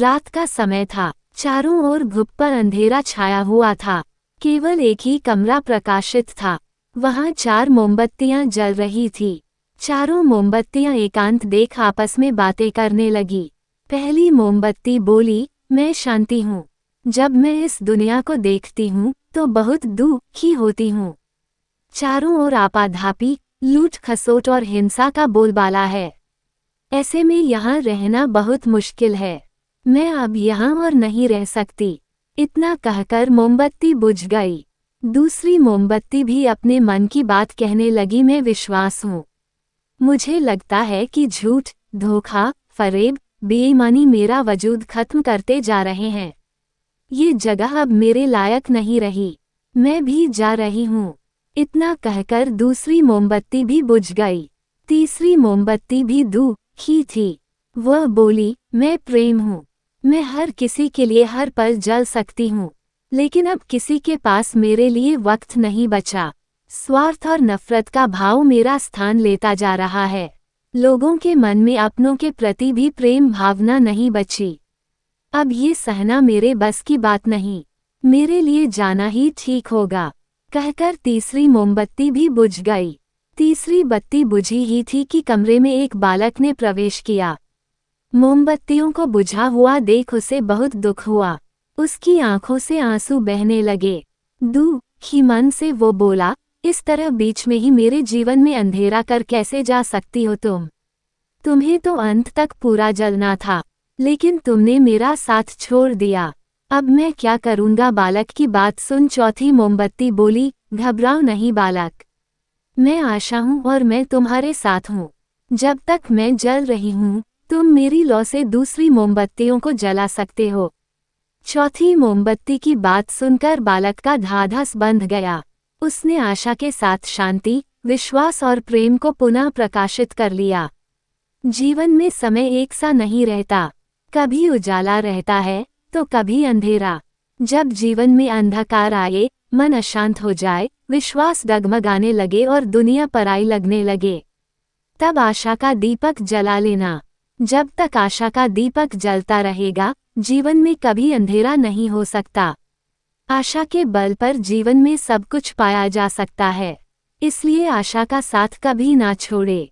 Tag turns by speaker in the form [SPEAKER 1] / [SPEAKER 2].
[SPEAKER 1] रात का समय था। चारों ओर घुप अंधेरा छाया हुआ था। केवल एक ही कमरा प्रकाशित था। वहां 4 मोमबत्तियां जल रही थी। चारों मोमबत्तियां एकांत देख आपस में बातें करने लगी। पहली मोमबत्ती बोली, मैं शांति हूँ। जब मैं इस दुनिया को देखती हूँ तो बहुत दुखी होती हूँ। चारों ओर आपाधापी, लूट खसोट और हिंसा का बोलबाला है। ऐसे में यहाँ रहना बहुत मुश्किल है। मैं अब यहाँ और नहीं रह सकती। इतना कहकर मोमबत्ती बुझ गई। दूसरी मोमबत्ती भी अपने मन की बात कहने लगी, मैं विश्वास हूँ। मुझे लगता है कि झूठ, धोखा, फरेब, बेईमानी मेरा वजूद खत्म करते जा रहे हैं। ये जगह अब मेरे लायक नहीं रही। मैं भी जा रही हूँ। इतना कहकर दूसरी मोमबत्ती भी बुझ गई। तीसरी मोमबत्ती भी दुखी थी। वह बोली, मैं प्रेम हूँ। मैं हर किसी के लिए हर पल जल सकती हूँ, लेकिन अब किसी के पास मेरे लिए वक्त नहीं बचा। स्वार्थ और नफरत का भाव मेरा स्थान लेता जा रहा है। लोगों के मन में अपनों के प्रति भी प्रेम भावना नहीं बची। अब ये सहना मेरे बस की बात नहीं। मेरे लिए जाना ही ठीक होगा। कहकर तीसरी मोमबत्ती भी बुझ गई। तीसरी बत्ती बुझी ही थी कि कमरे में एक बालक ने प्रवेश किया। मोमबत्तियों को बुझा हुआ देख उसे बहुत दुख हुआ। उसकी आंखों से आंसू बहने लगे। दुखी मन से वो बोला, इस तरह बीच में ही मेरे जीवन में अंधेरा कर कैसे जा सकती हो तुम? तुम्हें तो अंत तक पूरा जलना था, लेकिन तुमने मेरा साथ छोड़ दिया। अब मैं क्या करूँगा? बालक की बात सुन चौथी मोमबत्ती बोली, घबराओ नहीं बालक। मैं आशा हूँ और मैं तुम्हारे साथ हूँ। जब तक मैं जल रही हूँ, तुम मेरी लौ से दूसरी मोमबत्तियों को जला सकते हो। चौथी मोमबत्ती की बात सुनकर बालक का ढाढ़स बंध गया। उसने आशा के साथ शांति, विश्वास और प्रेम को पुनः प्रकाशित कर लिया। जीवन में समय एक सा नहीं रहता। कभी उजाला रहता है तो कभी अंधेरा। जब जीवन में अंधकार आए, मन अशांत हो जाए, विश्वास डगमगाने लगे और दुनिया पराई लगने लगे, तब आशा का दीपक जला लेना। जब तक आशा का दीपक जलता रहेगा, जीवन में कभी अंधेरा नहीं हो सकता। आशा के बल पर जीवन में सब कुछ पाया जा सकता है। इसलिए आशा का साथ कभी ना छोड़े।